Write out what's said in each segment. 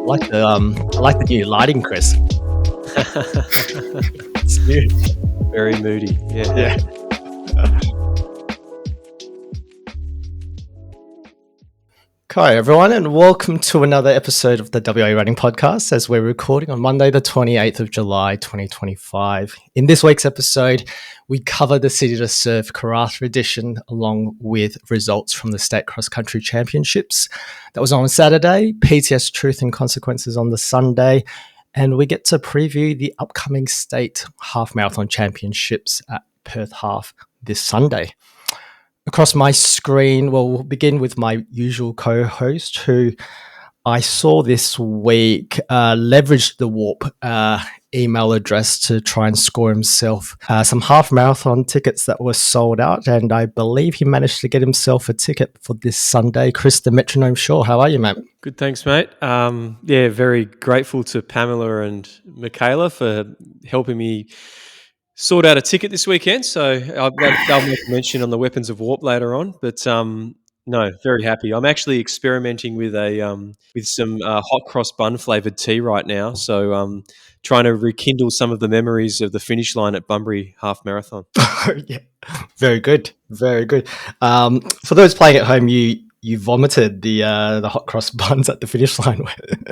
I like the new lighting, Chris. It's new. Very moody. Yeah. Hi everyone, and welcome to another episode of the WA Running Podcast as we're recording on Monday the 28th of July 2025. In this week's episode, we cover the City to Surf Karratha edition along with results from the State Cross Country Championships. That was on Saturday, PTS Truth and Consequences on the Sunday, and we get to preview the upcoming State Half Marathon Championships at Perth Half this Sunday. Across my screen, we'll begin with my usual co-host, who I saw this week leveraged the Warp email address to try and score himself some half marathon tickets that were sold out, and I believe he managed to get himself a ticket for this Sunday. Chris, the Metronome Shaw, how are you, mate? Good, thanks, mate. Very grateful to Pamela and Mikaela for helping me sort out a ticket this weekend, so they'll make a mention on the Weapons of Warp later on. But no, very happy. I'm actually experimenting with some hot cross bun flavoured tea right now, so trying to rekindle some of the memories of the finish line at Bunbury Half Marathon. Yeah, very good, very good. For those playing at home, you vomited the hot cross buns at the finish line.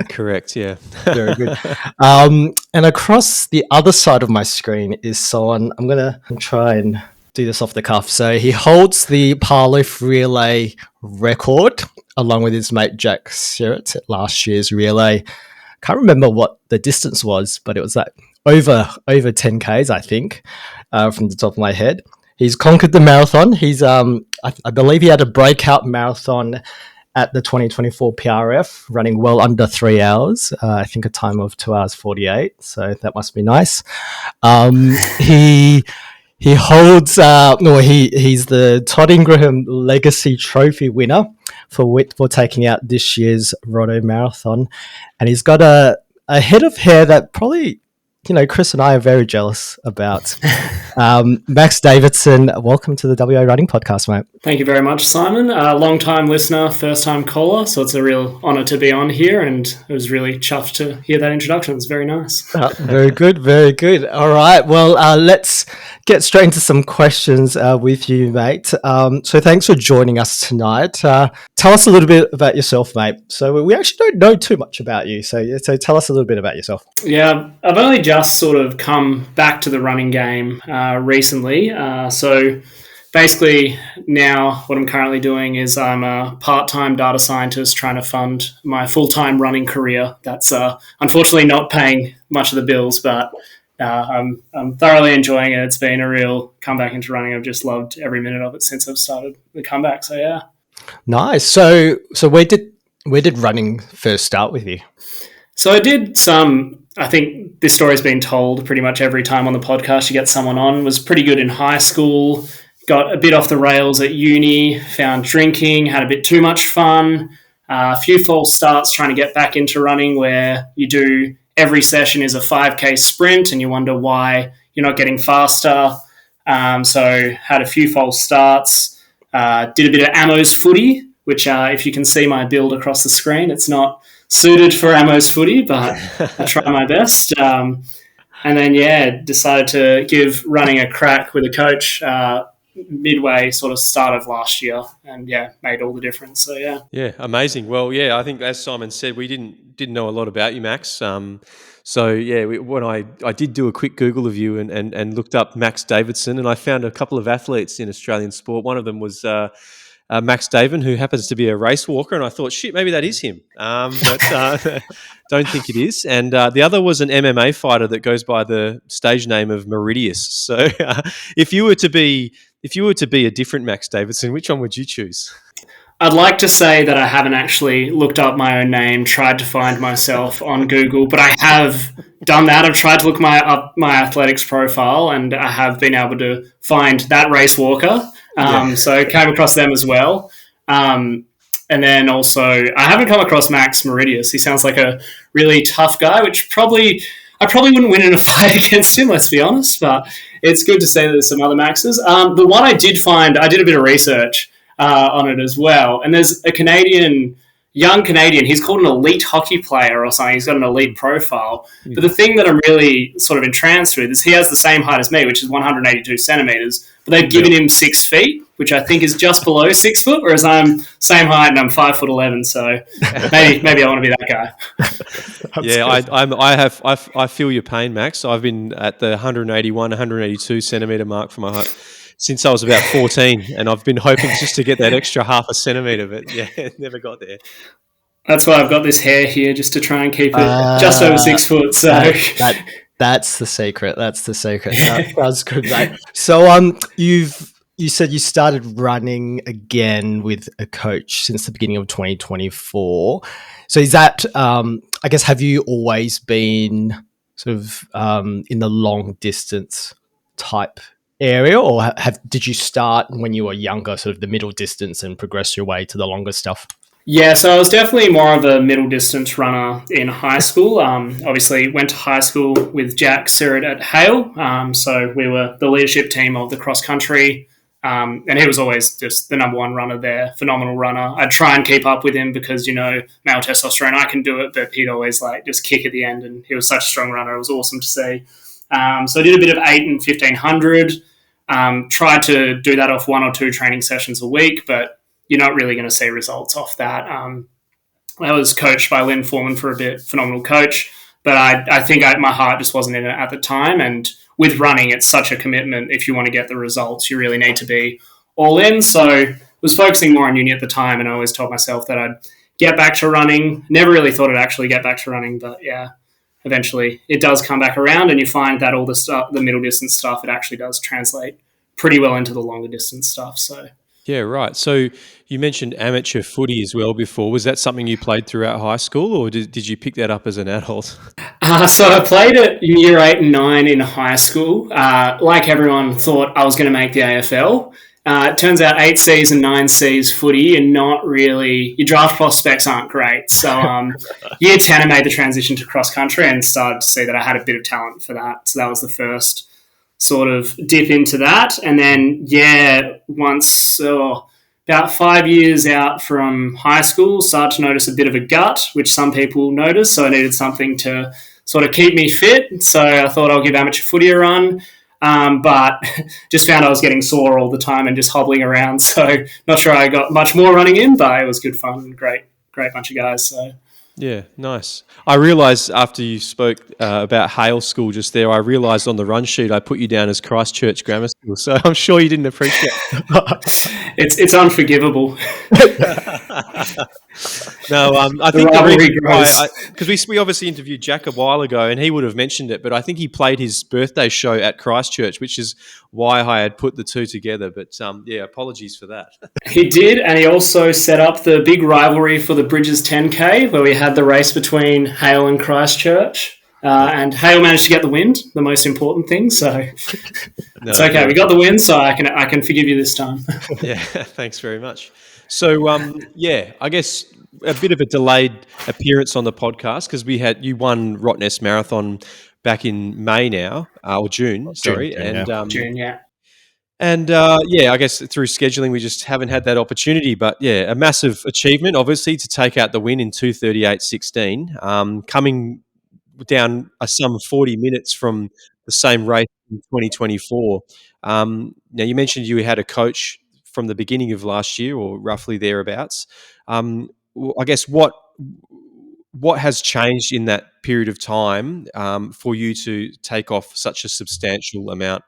Correct, yeah. Very good. And across the other side of my screen is someone, I'm going to try and do this off the cuff. So he holds the Parloaf relay record along with his mate Jack Sherritt at last year's relay. Can't remember what the distance was, but it was like over 10 Ks, I think, from the top of my head. He's conquered the marathon. He's, I believe he had a breakout marathon at the 2024 PRF, running well under 3 hours. I think a time of 2 hours 48. So that must be nice. He holds, he's the Todd Ingraham Legacy Trophy winner for taking out this year's Rotto marathon, and he's got a head of hair that probably, Chris and I are very jealous about. Max Davidson, welcome to the WA Running Podcast, mate. Thank you very much, Simon. Long-time listener, first-time caller, so it's a real honour to be on here, and I was really chuffed to hear that introduction. It's very nice. Very good, very good. All right, well, let's get straight into some questions with you, mate. So thanks for joining us tonight. Tell us a little bit about yourself, mate. So we actually don't know too much about you, so tell us a little bit about yourself. Yeah, I've only just sort of come back to the running game recently. So basically now what I'm currently doing is I'm a part-time data scientist trying to fund my full-time running career. That's unfortunately not paying much of the bills, but I'm thoroughly enjoying it. It's been a real comeback into running. I've just loved every minute of it since I've started the comeback. So yeah. Nice. So where did running first start with you? So I did I think this story's been told pretty much every time on the podcast you get someone on. Was pretty good in high school, got a bit off the rails at uni, found drinking, had a bit too much fun, a few false starts trying to get back into running where you do every session is a 5K sprint and you wonder why you're not getting faster. So had a few false starts, did a bit of Ammo's footy, which if you can see my build across the screen, it's not suited for Ammo's footy, but I try my best. And then, decided to give running a crack with a coach midway sort of start of last year, and made all the difference. So yeah, amazing. Well, I think as Simon said, we didn't know a lot about you, Max. When I did do a quick Google of you and looked up Max Davidson, and I found a couple of athletes in Australian sport. One of them was Max Davidson, who happens to be a race walker, and I thought, shit, maybe that is him, but don't think it is. And the other was an MMA fighter that goes by the stage name of Meridius. So if you were to be a different Max Davidson, which one would you choose? I'd like to say that I haven't actually looked up my own name, tried to find myself on Google, but I have done that. I've tried to look up my athletics profile, and I have been able to find that race walker. So I came across them as well. And then also, I haven't come across Max Meridius. He sounds like a really tough guy, which I probably wouldn't win in a fight against him, let's be honest, but it's good to say that there's some other Maxes. The one I did find, I did a bit of research on it as well, and there's a Canadian young Canadian. He's called an elite hockey player or something. He's got an elite profile. But the thing that I'm really sort of entranced with is he has the same height as me, which is 182 centimeters. But they've given him 6 feet, which I think is just below 6 foot, whereas I'm same height and I'm 5'11". So maybe I want to be that guy. Yeah, I feel your pain, Max. I've been at the 181, 182 centimeter mark for my height since I was about 14, and I've been hoping just to get that extra half a centimetre, but yeah, never got there. That's why I've got this hair here, just to try and keep it just over 6 foot. So that's the secret. That's the secret. That's good, mate. So you said you started running again with a coach since the beginning of 2024. So is that I guess, have you always been sort of in the long distance type area, or did you start when you were younger, sort of the middle distance, and progress your way to the longer stuff? Yeah, so I was definitely more of a middle distance runner in high school. Obviously, went to high school with Jack Sirit at Hale. So we were the leadership team of the cross country. And he was always just the number one runner there, phenomenal runner. I'd try and keep up with him because, male testosterone, I can do it, but he'd always just kick at the end, and he was such a strong runner. It was awesome to see. So I did a bit of 8 and 1500, tried to do that off 1 or 2 training sessions a week, but you're not really going to see results off that. I was coached by Lynn Foreman for a bit, phenomenal coach, but I think my heart just wasn't in it at the time. And with running, it's such a commitment. If you want to get the results, you really need to be all in. So I was focusing more on uni at the time, and I always told myself that I'd get back to running. Never really thought I'd actually get back to running, but yeah, eventually it does come back around, and you find that all the middle distance stuff, it actually does translate pretty well into the longer distance stuff. So yeah, right. So you mentioned amateur footy as well before. Was that something you played throughout high school, or did you pick that up as an adult? So I played it in year 8 and 9 in high school. Like everyone thought I was going to make the AFL. It turns out 8Cs and 9Cs footy and not really, your draft prospects aren't great. So year 10 I made the transition to cross country and started to see that I had a bit of talent for that. So that was the first sort of dip into that. And then, once about 5 years out from high school, started to notice a bit of a gut, which some people notice. So I needed something to sort of keep me fit. So I thought I'll give amateur footy a run. But just found I was getting sore all the time and just hobbling around. So not sure I got much more running in, but it was good fun. Great bunch of guys. So yeah, nice. I realised after you spoke about Hale School just there, I realised on the run sheet I put you down as Christchurch Grammar School. So I'm sure you didn't appreciate it. It's unforgivable. No, I think because we obviously interviewed Jack a while ago, and he would have mentioned it, but I think he played his birthday show at Christchurch, which is why I had put the two together. But apologies for that. He did, and he also set up the big rivalry for the Bridges 10K, where we had the race between Hale and Christchurch. And Hale managed to get the win, the most important thing. So it's okay. We got the win, so I can forgive you this time. Yeah, thanks very much. So, I guess a bit of a delayed appearance on the podcast because you won Rottnest Marathon back in May now, or June, sorry. June, yeah. And I guess through scheduling, we just haven't had that opportunity. But yeah, a massive achievement, obviously, to take out the win in 2:38.16, coming down a sum of 40 minutes from the same race in 2024. Now, you mentioned you had a coach from the beginning of last year, or roughly thereabouts. I guess what has changed in that period of time for you to take off such a substantial amount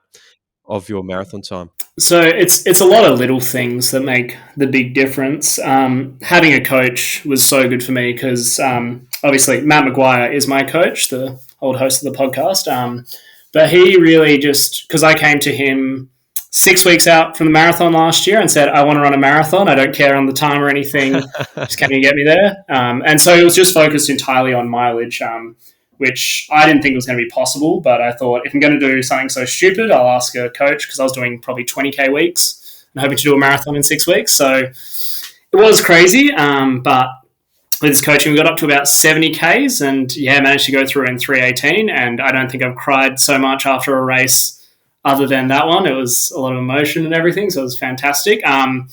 of your marathon time? So it's a lot of little things that make the big difference. Having a coach was so good for me because obviously Matt Maguire is my coach, the old host of the podcast. But he really because I came to him 6 weeks out from the marathon last year and said, I want to run a marathon. I don't care on the time or anything. Just can you get me there? And so it was just focused entirely on mileage, which I didn't think was going to be possible. But I thought if I'm going to do something so stupid, I'll ask a coach because I was doing probably 20K weeks and hoping to do a marathon in 6 weeks. So it was crazy. But with this coaching, we got up to about 70Ks and managed to go through in 3:18. And I don't think I've cried so much after a race other than that one. It was a lot of emotion and everything, so it was fantastic. And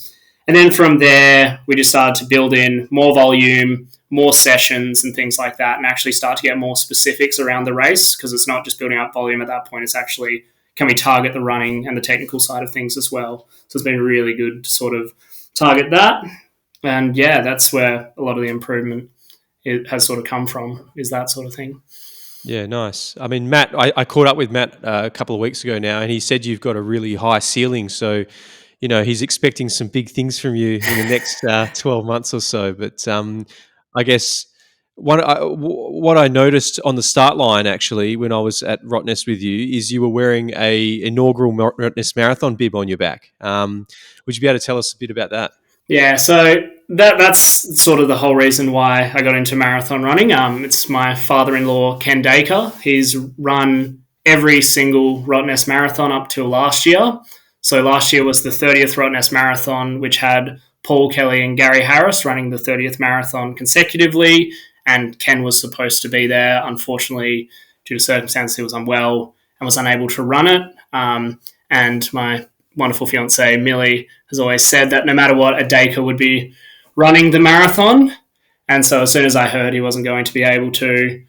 And then from there, we just started to build in more volume, more sessions and things like that, and actually start to get more specifics around the race, because it's not just building up volume at that point. It's actually, can we target the running and the technical side of things as well? So it's been really good to sort of target that. And yeah, that's where a lot of the improvement has sort of come from, is that sort of thing. Yeah, nice. I mean, Matt, I caught up with Matt a couple of weeks ago now, and he said you've got a really high ceiling. So, you know, he's expecting some big things from you in the next 12 months or so. But I guess what I noticed on the start line, actually, when I was at Rottnest with you, is you were wearing a inaugural Rottnest Marathon bib on your back. Would you be able to tell us a bit about that? Yeah, so that's sort of the whole reason why I got into marathon running. It's my father-in-law, Ken Dacre. He's run every single Rottnest Marathon up till last year. So last year was the 30th Rottnest Marathon, which had Paul Kelly and Gary Harris running the 30th marathon consecutively, and Ken was supposed to be there. Unfortunately, due to circumstances, he was unwell and was unable to run it. And my wonderful fiancée, Millie, has always said that no matter what, a Dacre would be running the marathon. And so as soon as I heard he wasn't going to be able to,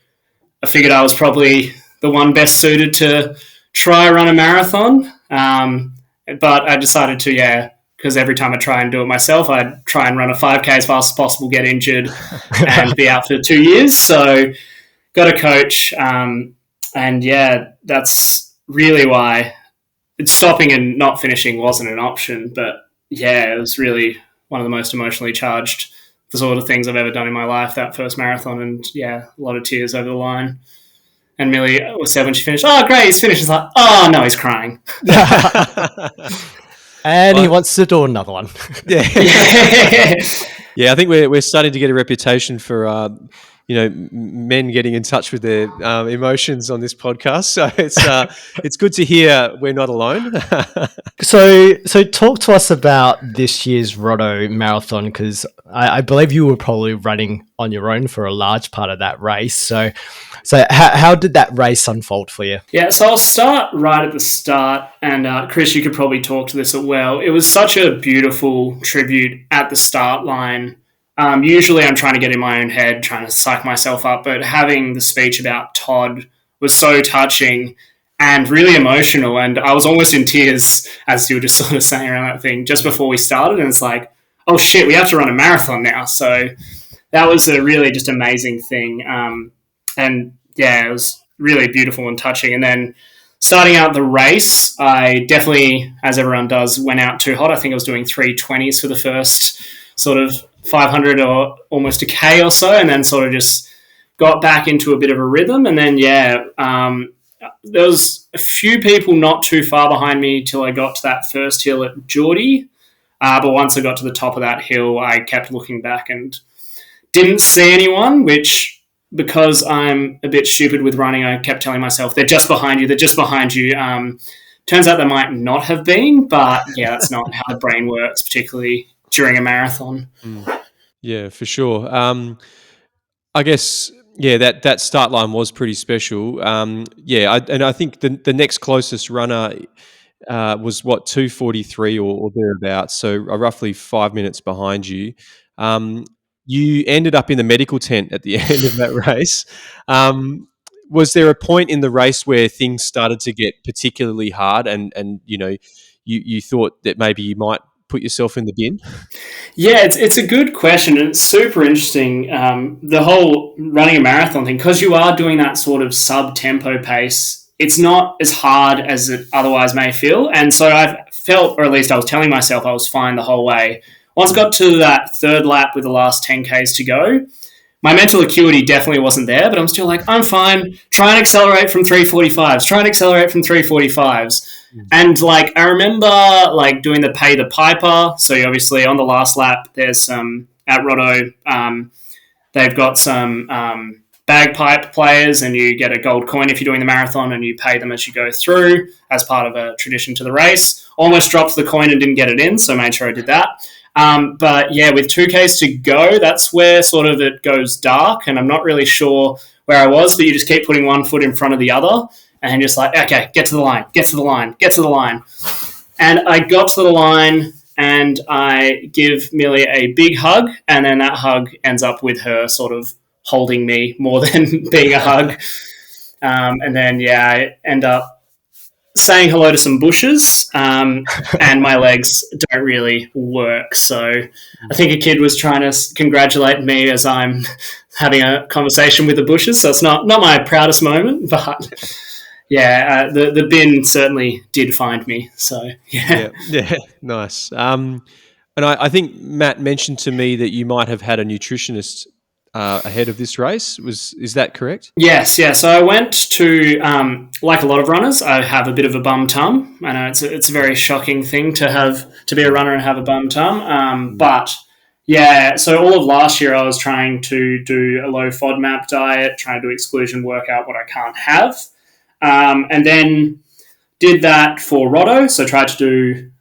I figured I was probably the one best suited to try run a marathon. But I decided to, because every time I try and do it myself, I'd try and run a 5K as fast as possible, get injured, and be out for 2 years. So got a coach. And yeah, that's really why stopping and not finishing wasn't an option. But yeah, it was really one of the most emotionally charged sort of things I've ever done in my life, that first marathon. And yeah, a lot of tears over the line. And Millie said when she finished, "Oh, great, he's finished." She's like, "Oh, no, he's crying." And he wants to do another one. Yeah. Yeah, I think we're starting to get a reputation for men getting in touch with their emotions on this podcast. So it's good to hear we're not alone. So talk to us about this year's Rotto Marathon, because I believe you were probably running on your own for a large part of that race. So how did that race unfold for you? Yeah, so I'll start right at the start, and Chris, you could probably talk to this as well. It was such a beautiful tribute at the start line. Usually I'm trying to get in my own head, trying to psych myself up, but having the speech about Todd was so touching and really emotional, and I was almost in tears, as you were just sort of saying around that thing, just before we started, and it's like, oh shit, we have to run a marathon now. So that was a really just amazing thing. And yeah, it was really beautiful and touching. And then starting out the race, I definitely, as everyone does, went out too hot. I think I was doing 3:20s for the first sort of 500 or almost a K or so, and then sort of just got back into a bit of a rhythm. And then, there was a few people not too far behind me till I got to that first hill at Geordie. But once I got to the top of that hill, I kept looking back and didn't see anyone, which, because I'm a bit stupid with running, I kept telling myself, they're just behind you, they're just behind you. Turns out they might not have been, but yeah, that's not how the brain works, particularly during a marathon. Yeah, for sure. I guess, that start line was pretty special. I think the next closest runner was 2:43 or thereabouts, so roughly 5 minutes behind you. You ended up in the medical tent at the end of that race. Was there a point in the race where things started to get particularly hard, and you thought that maybe you might put yourself in the bin? Yeah, it's a good question, and it's super interesting. The whole running a marathon thing, because you are doing that sort of sub-tempo pace, it's not as hard as it otherwise may feel. And so I felt, or at least I was telling myself, I was fine the whole way. Once I got to that third lap with the last 10Ks to go, my mental acuity definitely wasn't there, but I'm still like, I'm fine. Try and accelerate from 3:45s. Try and accelerate from 3:45s. And like, I remember like doing the pay the piper. So obviously on the last lap, there's some at Rotto, they've got some bagpipe players, and you get a gold coin if you're doing the marathon, and you pay them as you go through as part of a tradition to the race. Almost dropped the coin and didn't get it in, so made sure I did that. But yeah, with 2Ks to go, that's where sort of it goes dark, and I'm not really sure where I was, but you just keep putting one foot in front of the other, and just like, okay, get to the line, get to the line, get to the line. And I got to the line, and I give Millie a big hug, and then that hug ends up with her sort of holding me more than being a hug. And then, I end up saying hello to some bushes, and my legs don't really work. So I think a kid was trying to congratulate me as I'm having a conversation with the bushes. So it's not my proudest moment, but the bin certainly did find me. So yeah, nice. And I think Matt mentioned to me that you might have had a nutritionist ahead of this race. Is that correct? Yes, yeah. So I went to, like a lot of runners, I have a bit of a bum tum. I know it's a very shocking thing to be a runner and have a bum tum. But yeah, so all of last year I was trying to do a low FODMAP diet, trying to do exclusion, work out what I can't have. And then did that for Rotto. So tried to do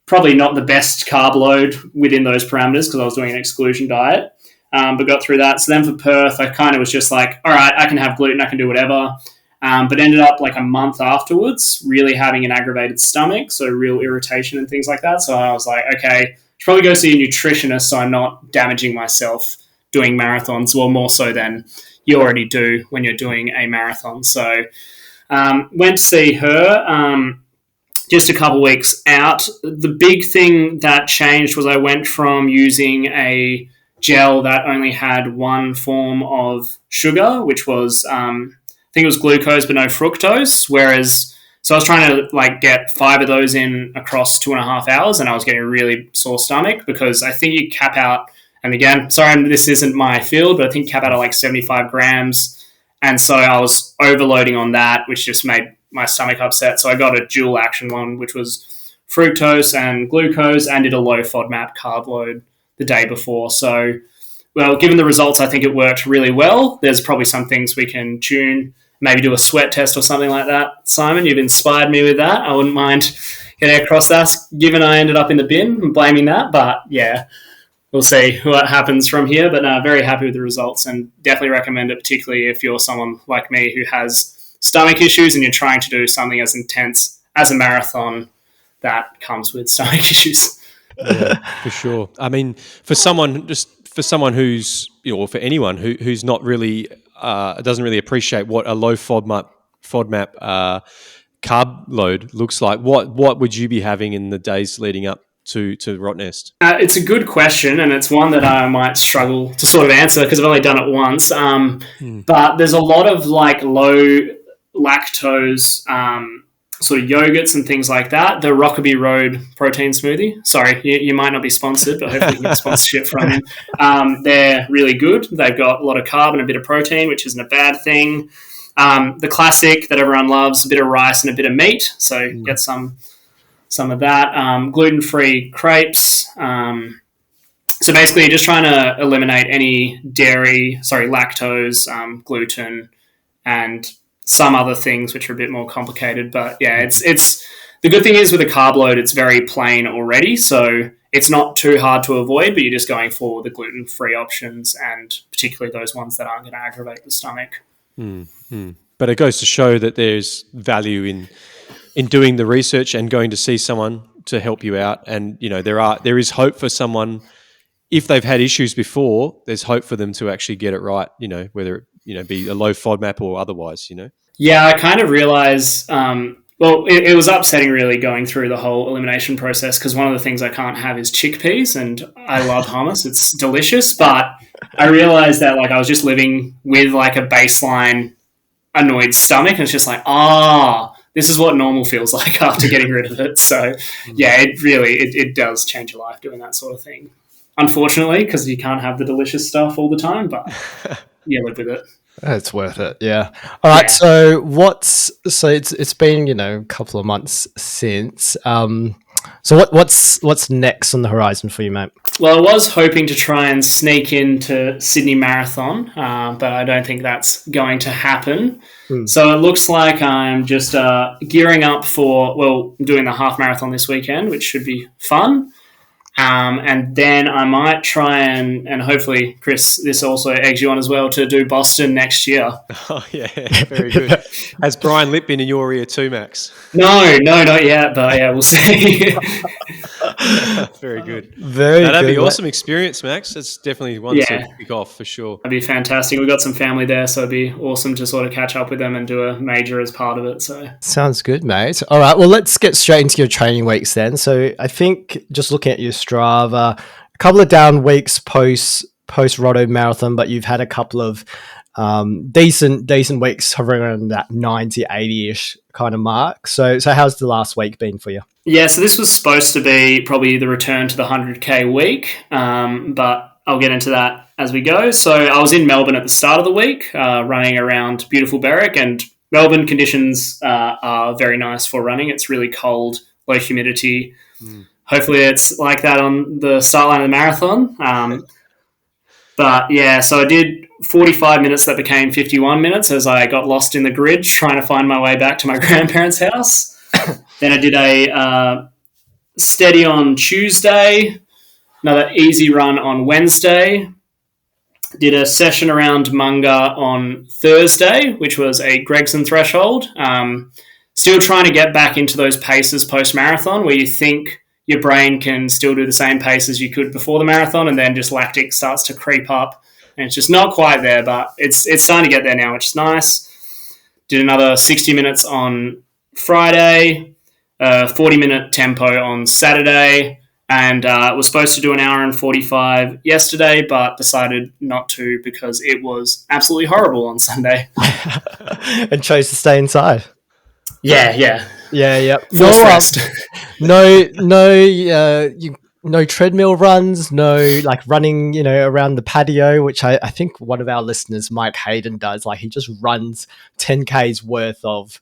probably not the best carb load within those parameters because I was doing an exclusion diet. But got through that. So then for Perth, I kind of was just like, all right, I can have gluten, I can do whatever. But ended up like a month afterwards really having an aggravated stomach, so real irritation and things like that. So I was like, okay, should probably go see a nutritionist so I'm not damaging myself doing marathons, well, more so than you already do when you're doing a marathon. So went to see her just a couple weeks out. The big thing that changed was I went from using a gel that only had one form of sugar, which was I think it was glucose but no fructose, so I was trying to like get 5 of those in across 2.5 hours, and I was getting a really sore stomach because I think you cap out, and again, sorry, this isn't my field, but I think cap out at like 75 grams, and so I was overloading on that, which just made my stomach upset. So I got a dual action one, which was fructose and glucose, and did a low FODMAP carb load the day before. So, well, given the results, I think it worked really well. There's probably some things we can tune, maybe do a sweat test or something like that. Simon, you've inspired me with that. I wouldn't mind getting across that, given I ended up in the bin and blaming that. But yeah, we'll see what happens from here. But very happy with the results, and definitely recommend it, particularly if you're someone like me who has stomach issues and you're trying to do something as intense as a marathon that comes with stomach issues. Yeah, for sure. I mean, for someone who's, or for anyone who's not really doesn't really appreciate what a low FODMAP carb load looks like, what would you be having in the days leading up to Rottnest? It's a good question, and it's one that I might struggle to sort of answer because I've only done it once. But there's a lot of like low lactose sort of yogurts and things like that. The Rockaby Road protein smoothie. Sorry, you might not be sponsored, but hopefully you can get sponsorship from him. They're really good. They've got a lot of carb and a bit of protein, which isn't a bad thing. The classic that everyone loves, a bit of rice and a bit of meat. So get some of that. Gluten-free crepes. So basically you're just trying to eliminate any lactose, gluten, and some other things which are a bit more complicated. But yeah, it's the good thing is with a carb load, it's very plain already, so it's not too hard to avoid, but you're just going for the gluten-free options, and particularly those ones that aren't going to aggravate the stomach. But it goes to show that there's value in doing the research and going to see someone to help you out. And, there is hope for someone. If they've had issues before, there's hope for them to actually get it right, whether it be a low FODMAP or otherwise, Yeah, I kind of realised, it was upsetting really going through the whole elimination process, because one of the things I can't have is chickpeas, and I love hummus. It's delicious, but I realised that like I was just living with like a baseline annoyed stomach, and it's just like, this is what normal feels like after getting rid of it. So yeah, it does change your life doing that sort of thing. A because you can't have the delicious stuff all the time, but you live with it. It's worth it, yeah. All right, so it's been a couple of months since. So what's next on the horizon for you, mate? Well, I was hoping to try and sneak into Sydney Marathon, but I don't think that's going to happen. So it looks like I'm just gearing up I'm doing the half marathon this weekend, which should be fun. And then I might try and hopefully, Chris, this also eggs you on as well, to do Boston next year. Oh, yeah, very good. Has Brian Litt been in your ear too, Max? No, not yet, but yeah, we'll see. Very good. Very Now, that'd good. be awesome experience, Max. That's definitely one to kick off for sure. That'd be fantastic. We've got some family there, so it'd be awesome to sort of catch up with them and do a major as part of it. So Sounds good, mate. All right, well, let's get straight into your training weeks then. So I think just looking at your Strava, a couple of down weeks post Rotto marathon, but you've had a couple of decent weeks hovering around that 90, 80-ish kind of mark. So how's the last week been for you? yeah, so this was supposed to be probably the return to the 100K week, but I'll get into that as we go. So I was in Melbourne at the start of the week, running around beautiful Berwick, and Melbourne conditions are very nice for running. It's really cold, low humidity. Hopefully it's like that on the start line of the marathon. But yeah, so I did 45 minutes that became 51 minutes as I got lost in the grid trying to find my way back to my grandparents' house. Then I did a steady on Tuesday, another easy run on Wednesday, did a session around Munga on Thursday, which was a Gregson threshold. Still trying to get back into those paces post-marathon where you think your brain can still do the same pace as you could before the marathon, and then just lactic starts to creep up. And it's just not quite there, but it's starting to get there now, which is nice. Did another 60 minutes on Friday, 40-minute tempo on Saturday, and was supposed to do an hour and 45 yesterday, but decided not to because it was absolutely horrible on Sunday. And chose to stay inside. Yeah. No treadmill runs, no like running, around the patio, which I think one of our listeners, Mike Hayden, does. Like he just runs 10Ks worth of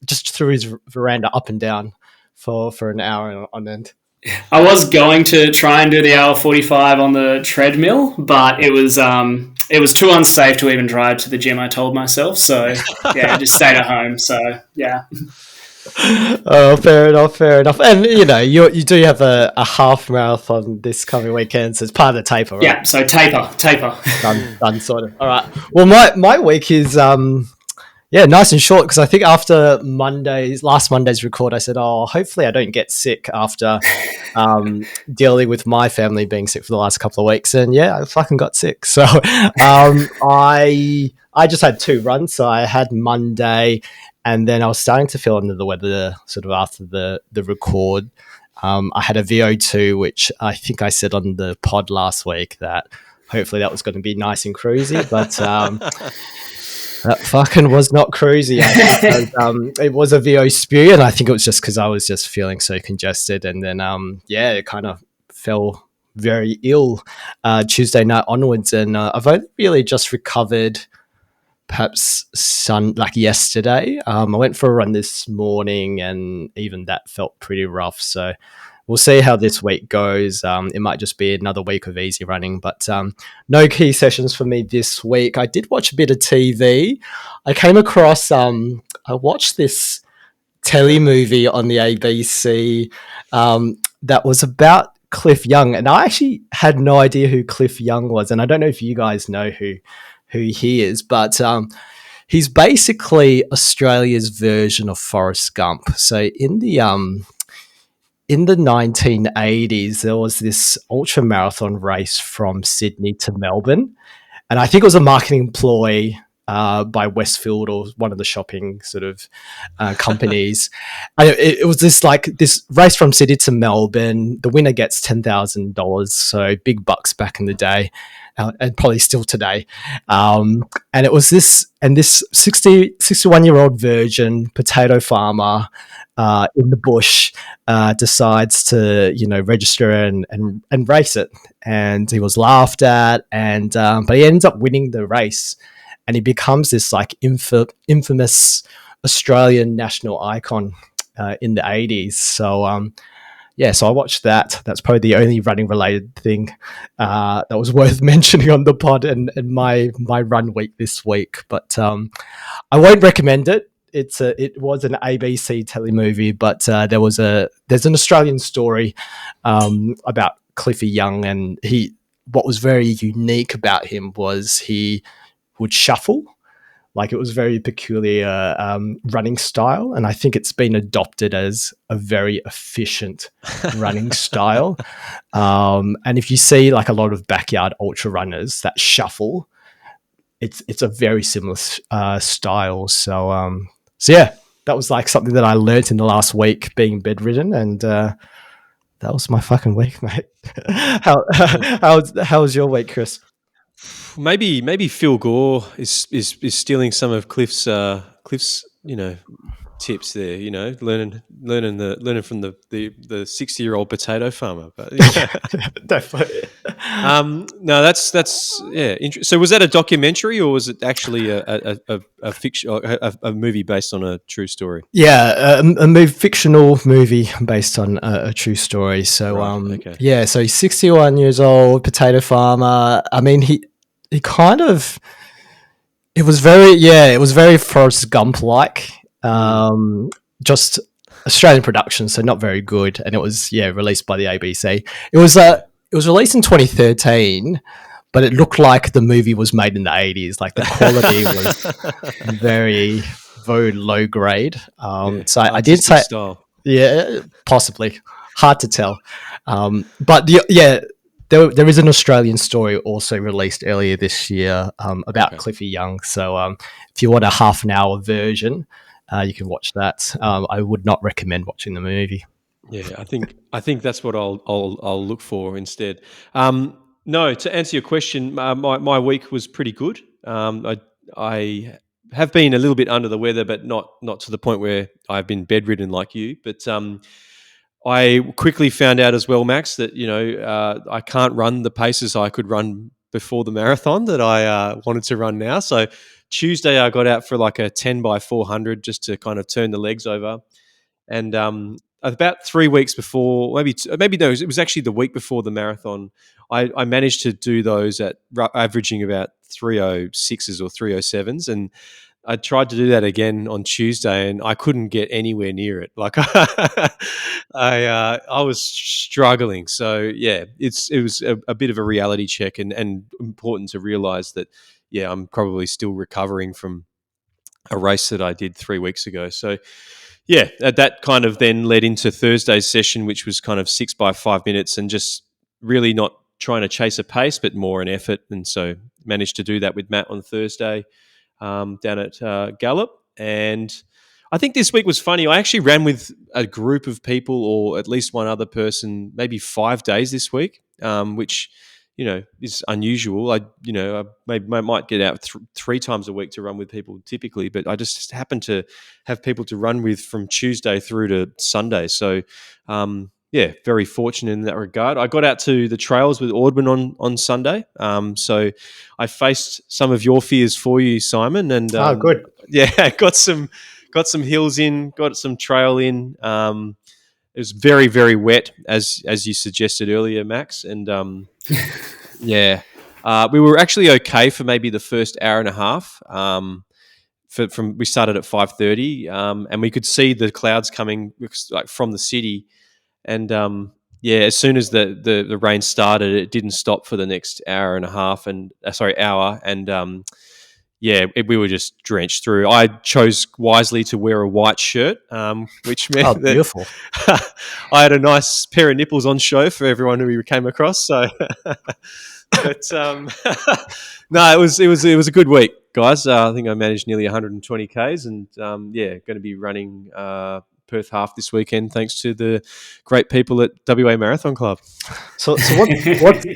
just through his veranda up and down for an hour on end. I was going to try and do the hour 45 on the treadmill, but it was too unsafe to even drive to the gym, I told myself. So yeah, I just stayed at home. So yeah. Oh, fair enough. And you do have a half marathon this coming weekend, so it's part of the taper, right? Yeah, so taper. Done sort of. All right. Well, my week is nice and short, because I think after last Monday's record, I said, hopefully I don't get sick after dealing with my family being sick for the last couple of weeks. And yeah, I fucking got sick. So I just had 2 runs. So I had Monday, and then I was starting to feel under the weather sort of after the record. I had a VO2, which I think I said on the pod last week that hopefully that was going to be nice and cruisy, but that fucking was not cruisy. It was a VO spew, and I think it was just because I was just feeling so congested. And then, it kind of fell very ill Tuesday night onwards. And I've only really just recovered perhaps yesterday. I went for a run this morning, and even that felt pretty rough. So we'll see how this week goes. It might just be another week of easy running, but no key sessions for me this week. I did watch a bit of TV. I came across, I watched this telly movie on the ABC that was about Cliff Young, and I actually had no idea who Cliff Young was, and I don't know if you guys know who he is, but he's basically Australia's version of Forrest Gump. So in the 1980s, there was this ultra marathon race from Sydney to Melbourne, and I think it was a marketing ploy by Westfield or one of the shopping sort of companies. And it was this race from Sydney to Melbourne. The winner gets $10,000, so big bucks back in the day, and probably still today. And it was this 61-year-old virgin potato farmer in the bush decides to register and race it, and he was laughed at, and but he ends up winning the race, and he becomes this infamous Australian national icon in the 80s. So so I watched that. That's probably the only running related thing that was worth mentioning on the pod and my run week this week. But I won't recommend it. It was an ABC telemovie, but there's an Australian story about Cliffy Young, and what was very unique about him was he would shuffle. Like, it was very peculiar running style, and I think it's been adopted as a very efficient running style. And if you see like a lot of backyard ultra runners that shuffle, it's a very similar style. So yeah, that was like something that I learnt in the last week being bedridden, and that was my fucking week, mate. How was your week, Chris? Maybe Phil Gore is stealing some of Cliff's tips there. Learning from the 60-year-old potato farmer. But Definitely. no, that's So was that a documentary, or was it actually a fiction, a movie based on a true story? Yeah, fictional movie based on a true story. So, Right, okay. yeah, so he's 61 years old, potato farmer. I mean, he kind of, it was very Forrest Gump like. Just Australian production, so not very good. And it was, released by the ABC. It was released in 2013, but it looked like the movie was made in the 80s. Like, the quality was very, very low grade. So I did say, style. yeah, possibly, hard to tell. But there is an Australian story also released earlier this year about Cliffy Young. So if you want a half an hour version, you can watch that. I would not recommend watching the movie. Yeah, I think that's what I'll look for instead. No, to answer your question, my week was pretty good. I have been a little bit under the weather, but not to the point where I've been bedridden like you. But I quickly found out as well, Max, that I can't run the paces I could run before the marathon that I wanted to run now. So Tuesday I got out for like a 10 by 400 just to kind of turn the legs over. And about 3 weeks before, maybe no, it was actually the week before the marathon, I managed to do those at averaging about 306s or 307s. And I tried to do that again on Tuesday, and I couldn't get anywhere near it. Like I was struggling. So yeah, it was a bit of a reality check, and important to realize that I'm probably still recovering from a race that I did 3 weeks ago. So yeah, that kind of then led into Thursday's session, which was kind of 6 by 5 minutes, and just really not trying to chase a pace, but more an effort. And so managed to do that with Matt on Thursday down at Gallup. And I think this week was funny. I actually ran with a group of people, or at least one other person, maybe 5 days this week, which is unusual. I might get out 3 times a week to run with people typically, but I just happen to have people to run with from Tuesday through to Sunday. So very fortunate in that regard. I got out to the trails with Ordman on Sunday. So I faced some of your fears for you, Simon, and good. Yeah, got some hills in, got some trail in. It was very, very wet, as you suggested earlier, Max, and we were actually okay for maybe the first hour and a half. We started at 5:30, and we could see the clouds coming like from the city, and as soon as the rain started, it didn't stop for the next hour and a half, hour, and we were just drenched through. I chose wisely to wear a white shirt, which meant that beautiful. I had a nice pair of nipples on show for everyone who we came across. So, but no, it was a good week, guys. I think I managed nearly 120 Ks, and going to be running Perth Half this weekend, thanks to the great people at WA Marathon Club. So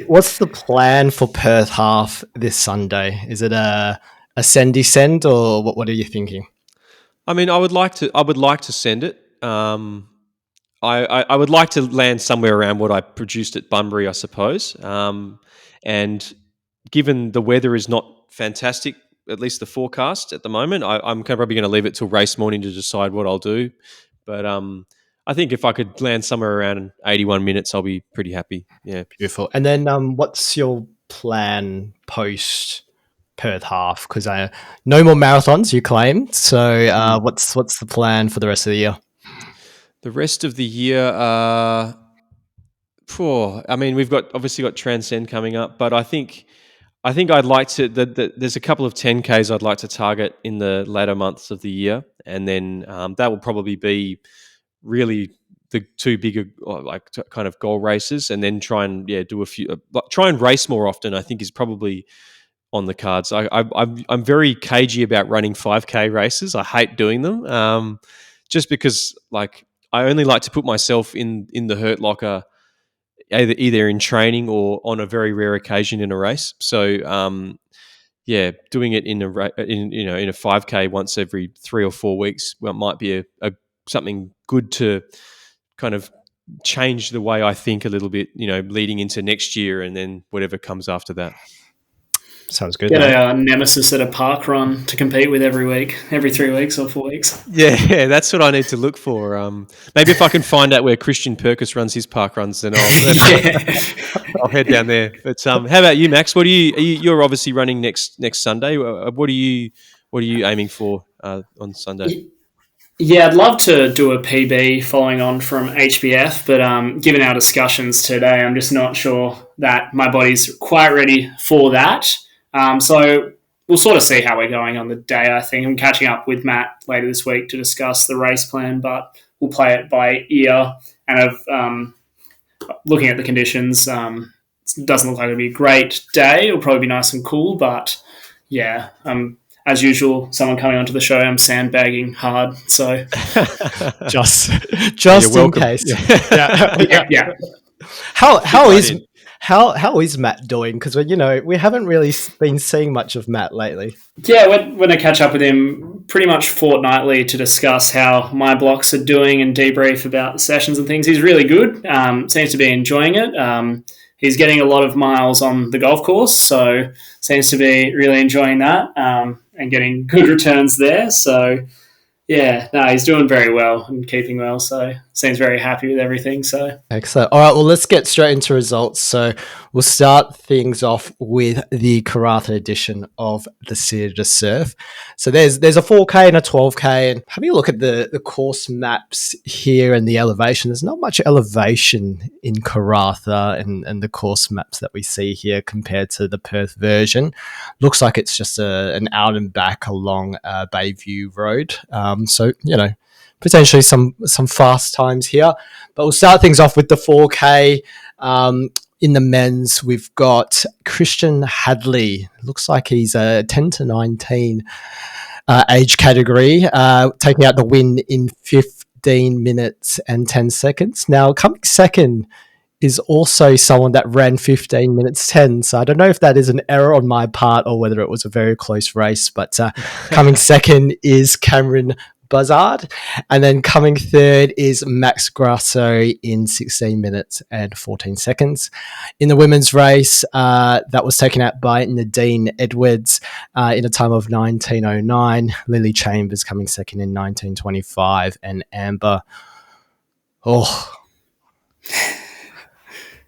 what's the plan for Perth Half this Sunday? Is it a send descend, or what are you thinking? I mean, I would like to send it. I would like to land somewhere around what I produced at Bunbury, I suppose. And given the weather is not fantastic, at least the forecast at the moment, I'm probably going to leave it till race morning to decide what I'll do. But I think if I could land somewhere around 81 minutes, I'll be pretty happy. Yeah, beautiful. And then what's your plan post Perth Half? Because no more marathons, you claim. So what's the plan for the rest of the year? The rest of the year, I mean, we've obviously got Transcend coming up, but I think I think I'd like to. There's a couple of 10Ks I'd like to target in the latter months of the year, and then that will probably be really the two bigger kind of goal races, and then try and do a few. Try and race more often. I think is probably on the cards. I'm very cagey about running 5K races. I hate doing them, just because I only like to put myself in the hurt locker either in training or on a very rare occasion in a race. So doing it in a 5K once every 3 or 4 weeks might be a something good to kind of change the way I think a little bit, leading into next year and then whatever comes after that. Sounds good. Get a nemesis at a park run to compete with every week, every 3 weeks or 4 weeks. Yeah, that's what I need to look for. Maybe if I can find out where Christian Perkis runs his park runs, then I'll head down there. But how about you, Max? What you're obviously running next Sunday. What are you aiming for on Sunday? Yeah, I'd love to do a PB following on from HBF, but given our discussions today, I'm just not sure that my body's quite ready for that. So we'll sort of see how we're going on the day, I think. I'm catching up with Matt later this week to discuss the race plan, but we'll play it by ear. And looking at the conditions, it doesn't look like it'll be a great day. It'll probably be nice and cool, but yeah, as usual, someone coming onto the show, I'm sandbagging hard. So just in case. Yeah. How is Matt doing? Because we haven't really been seeing much of Matt lately. Yeah, when I catch up with him pretty much fortnightly to discuss how my blocks are doing and debrief about the sessions and things, he's really good. Seems to be enjoying it. He's getting a lot of miles on the golf course, so seems to be really enjoying that and getting good returns there. So yeah, no, he's doing very well and keeping well, so seems very happy with everything. So excellent. All right, well, let's get straight into results. So we'll start things off with the Karratha edition of the City to Surf. So there's a 4K and a 12K, and having a look at the course maps here and the elevation, there's not much elevation in Karratha and the course maps that we see here compared to the Perth version. Looks like it's just an out and back along Bayview Road. So, potentially some fast times here. But we'll start things off with the 4K. In the men's, we've got Christian Hadley. Looks like he's a 10 to 19 age category, taking out the win in 15 minutes and 10 seconds. Now, coming second is also someone that ran 15 minutes 10. So I don't know if that is an error on my part or whether it was a very close race. But coming second is Cameron Buzzard. And then coming third is Max Grasso in 16 minutes and 14 seconds. In the women's race, that was taken out by Nadine Edwards in a time of 19:09. Lily Chambers coming second in 19:25. And Amber,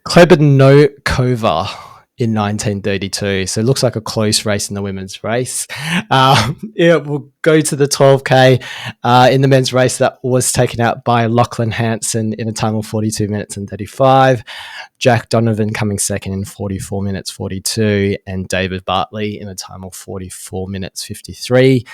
Klebenokova in 1932. So it looks like a close race in the women's race. We'll go to the 12K. In the men's race, that was taken out by Lachlan Hansen in a time of 42 minutes and 35. Jack Donovan coming second in 44 minutes 42. And David Bartley in a time of 44 minutes 53.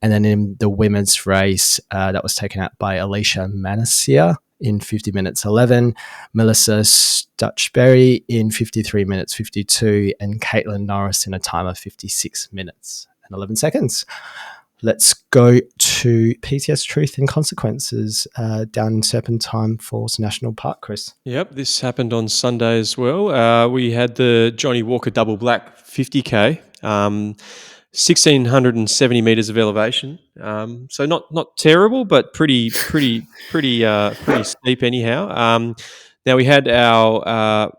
And then in the women's race, that was taken out by Alycia Manissier in 50 minutes 11, Melissa Stutchberry in 53 minutes 52, and Caitlin Norris in a time of 56 minutes and 11 seconds. Let's go to PTS Truth and Consequences down in Serpentine Falls National Park, Chris. Yep, this happened on Sunday as well. We had the Johnny Walker Double Black 50K. 1,670 meters of elevation, so not terrible, but pretty steep anyhow. Now we had our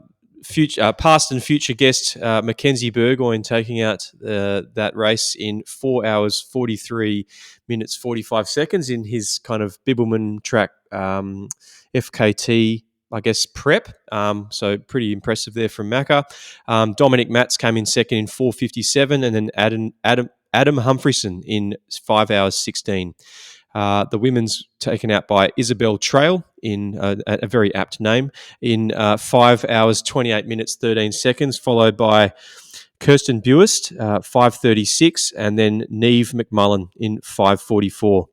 past and future guest Mackenzie Burgoyne taking out that race in 4 hours 43 minutes 45 seconds in his kind of Bibbleman track FKT. I guess prep, so pretty impressive there from Macca. Dominic Matz came in second in 4:57, and then Adam Humphreys in 5 hours 16. The women's taken out by Isabel Trail in a very apt name in 5 hours 28 minutes 13 seconds, followed by Kirsten Buist, 5:36, and then Neve McMullen in 5:44.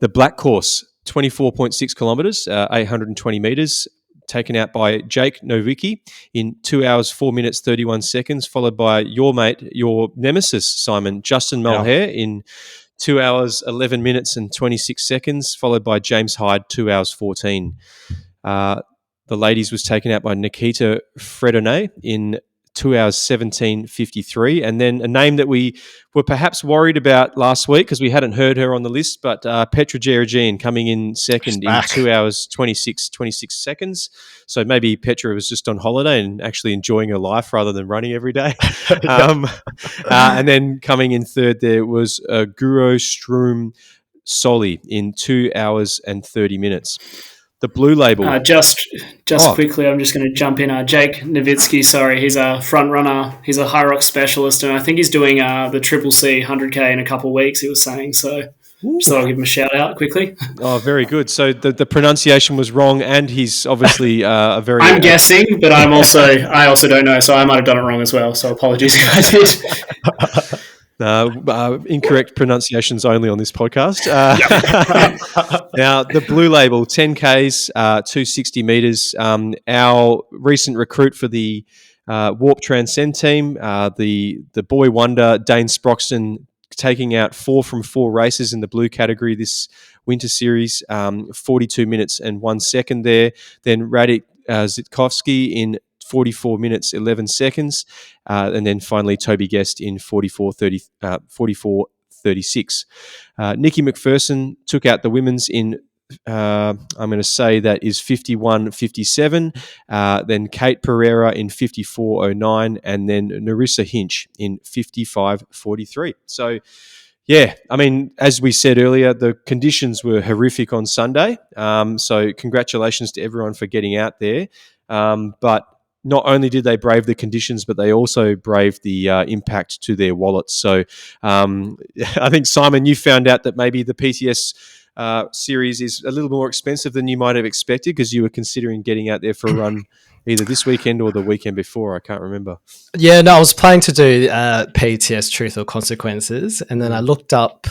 The Black Course, 24.6 kilometres, 820 metres, taken out by Jake Nowicki in 2 hours, 4 minutes, 31 seconds, followed by your nemesis, Simon, Justin Mulhare in 2 hours, 11 minutes and 26 seconds, followed by James Hyde, 2 hours, 14. The ladies was taken out by Nikita Fredonnet in 2 hours, 17:53. And then a name that we were perhaps worried about last week because we hadn't heard her on the list, but Petra Geragine coming in second in 2 hours, 26 seconds. So maybe Petra was just on holiday and actually enjoying her life rather than running every day. And then coming in third there was Guro Strum Soli in 2 hours and 30 minutes. The Blue Label. Just quickly, I'm just going to jump in. Jake Nowitzki, he's a front runner. He's a high rock specialist, and I think he's doing the Triple C 100K in a couple of weeks, he was saying. So just thought I'd give him a shout out quickly. Oh, very good. So the pronunciation was wrong, and he's obviously a very... I'm guessing, but I also don't know, so I might have done it wrong as well. So apologies if I did. Incorrect pronunciations only on this podcast. Now, the Blue Label, 10Ks, 260 metres. Our recent recruit for the Warp Transcend team, the boy wonder, Dane Sproxton, taking out 4 from 4 races in the blue category this winter series, 42 minutes and 1 second there. Then Radik Zitkovsky in 44 minutes, 11 seconds. And then finally, Toby Guest in 44:36. Nikki McPherson took out the women's in, I'm going to say that is 51:57. Then Kate Pereira in 54:09. And then Narissa Hinch in 55:43. So, yeah, I mean, as we said earlier, the conditions were horrific on Sunday. So congratulations to everyone for getting out there. But not only did they brave the conditions, but they also braved the impact to their wallets. So I think, Simon, you found out that maybe the PTS series is a little more expensive than you might have expected because you were considering getting out there for a run either this weekend or the weekend before. I can't remember. Yeah, no, I was planning to do PTS Truth or Consequences, and then I looked up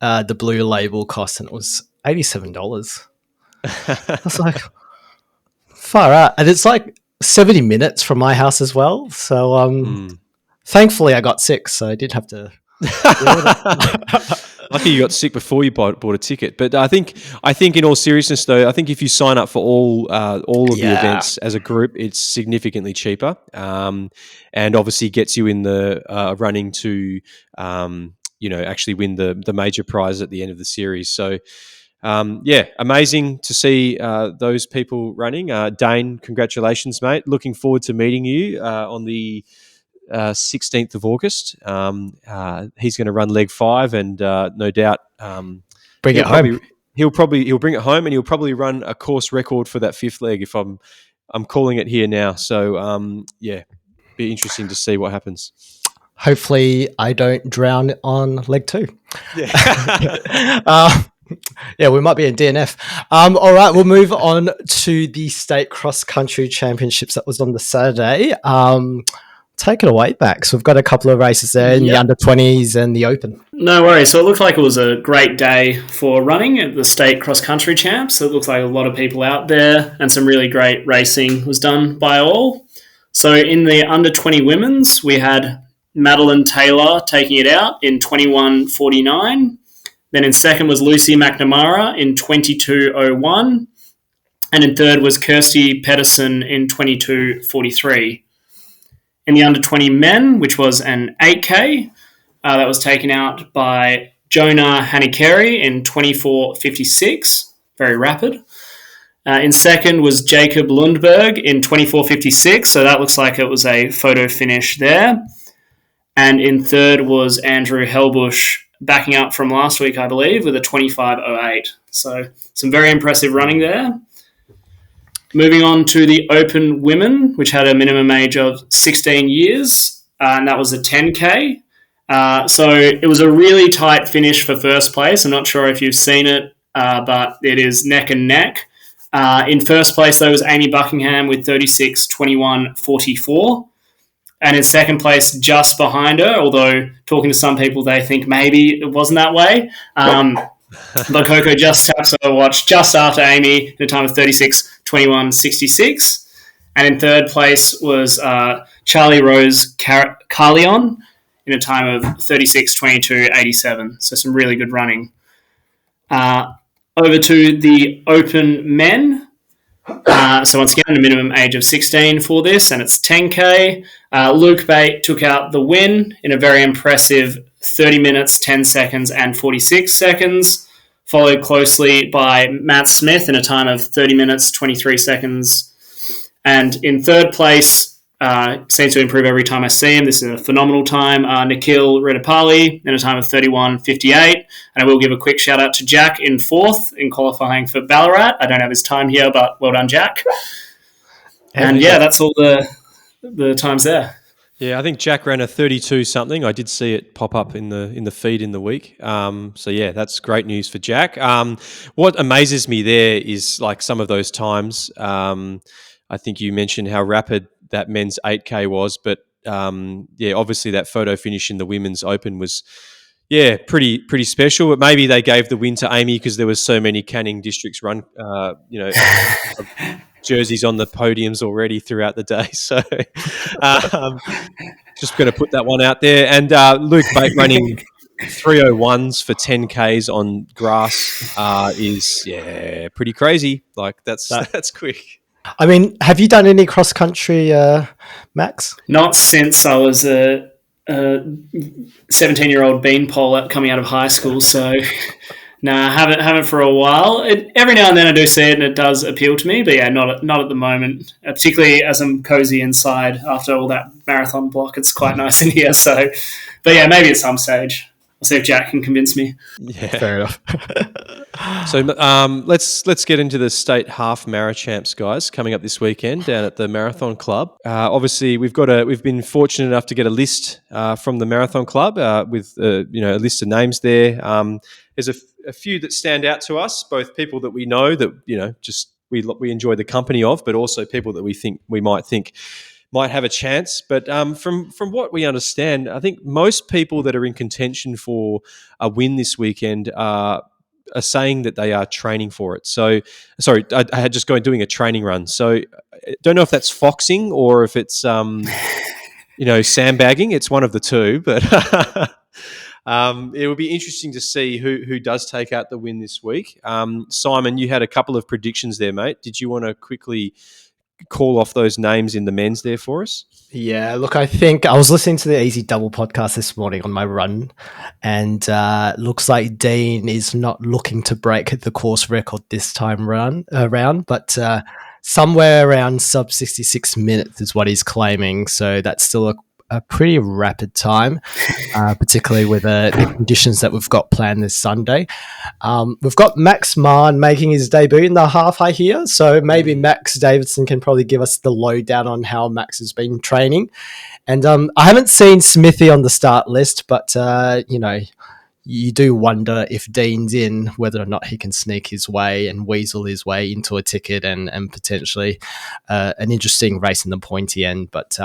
the Blue Label cost, and it was $87. I was like, far out. And it's like 70 minutes from my house as well. So thankfully I got sick, so I didn't have to Lucky you got sick before you bought a ticket. But I think in all seriousness though, I think if you sign up for all of the events as a group, it's significantly cheaper, and obviously gets you in the running to actually win the major prize at the end of the series. So amazing to see those people running. Dane, congratulations, mate. Looking forward to meeting you on the 16th of August. He's going to run leg 5 and no doubt bring it home. He'll bring it home, and he'll probably run a course record for that 5th leg if I'm calling it here now. So be interesting to see what happens. Hopefully I don't drown on leg 2. Yeah, we might be in DNF. All right, we'll move on to the state cross country championships that was on the Saturday. Take it away, Max. We've got a couple of races there in the under 20s and the Open. No worries. So it looked like it was a great day for running at the state cross country champs. It looks like a lot of people out there, and some really great racing was done by all. So in the under 20 women's, we had Madeline Taylor taking it out in 21:49. Then in second was Lucy McNamara in 22:01. And in third was Kirsty Pedersen in 22:43. In the under 20 men, which was an 8K, that was taken out by Jonah Hanikeri in 24:56, very rapid. In second was Jacob Lundberg in 24:56, so that looks like it was a photo finish there. And in third was Andrew Helbush, backing up from last week, I believe, with a 25:08. So some very impressive running there. Moving on to the Open Women, which had a minimum age of 16 years, and that was a 10K. So it was a really tight finish for first place. I'm not sure if you've seen it, but it is neck and neck. In first place, though, was Amy Buckingham with 36:21:44. And in second place, just behind her, although talking to some people, they think maybe it wasn't that way. But Coco just taps her watch just after Amy in a time of 36:21:66. And in third place was Charlie Rose Carleon in a time of 36:22:87. So some really good running. Over to the open men. So once again, a minimum age of 16 for this, and it's 10K. Luke Bate took out the win in a very impressive 30 minutes, 10 seconds, and 46 seconds, followed closely by Matt Smith in a time of 30 minutes, 23 seconds. And in third place, seems to improve every time I see him. This is a phenomenal time. Nikhil Redapali in a time of 31:58. And I will give a quick shout out to Jack in fourth in qualifying for Ballarat. I don't have his time here, but well done, Jack. And yeah, that's all the times there. Yeah, I think Jack ran a 32 something. I did see it pop up in the feed in the week. So yeah, that's great news for Jack. What amazes me there is like some of those times. I think you mentioned how rapid that men's 8K was, but yeah, obviously that photo finish in the women's open was pretty special. But maybe they gave the win to Amy because there was so many Canning Districts run jerseys on the podiums already throughout the day. So just going to put that one out there. And Luke Bate running 3:01s for 10Ks on grass is pretty crazy. Like that's quick. I mean, have you done any cross country, Max? Not since I was a 17-year-old beanpole coming out of high school. So, I haven't for a while. Every now and then I do see it, and it does appeal to me. But yeah, not at the moment. Particularly as I'm cozy inside after all that marathon block. It's quite nice in here. So, but yeah, maybe at some stage. I'll see if Jack can convince me. Yeah, fair enough. So let's get into the state half Marichamps, guys, coming up this weekend down at the Marathon Club. Obviously, we've been fortunate enough to get a list from the Marathon Club with a list of names there. There's a few that stand out to us, both people that we know that just we enjoy the company of, but also people that we might think might have a chance. But from what we understand, I think most people that are in contention for a win this weekend are saying that they are training for it. So, sorry, I had just doing a training run. So I don't know if that's foxing or if it's, sandbagging. It's one of the two, but it will be interesting to see who does take out the win this week. Simon, you had a couple of predictions there, mate. Did you want to quickly call off those names in the men's there for us? Yeah, look, I think I was listening to the Easy Double podcast this morning on my run, and looks like Dean is not looking to break the course record this time around, but somewhere around sub 66 minutes is what he's claiming. So that's still a pretty rapid time, particularly with the conditions that we've got planned this Sunday. We've got Max Mahon making his debut in the half, I hear. So maybe Max Davidson can probably give us the lowdown on how Max has been training. And I haven't seen Smithy on the start list, but, you do wonder if Dean's in, whether or not he can sneak his way and weasel his way into a ticket and potentially an interesting race in the pointy end. But,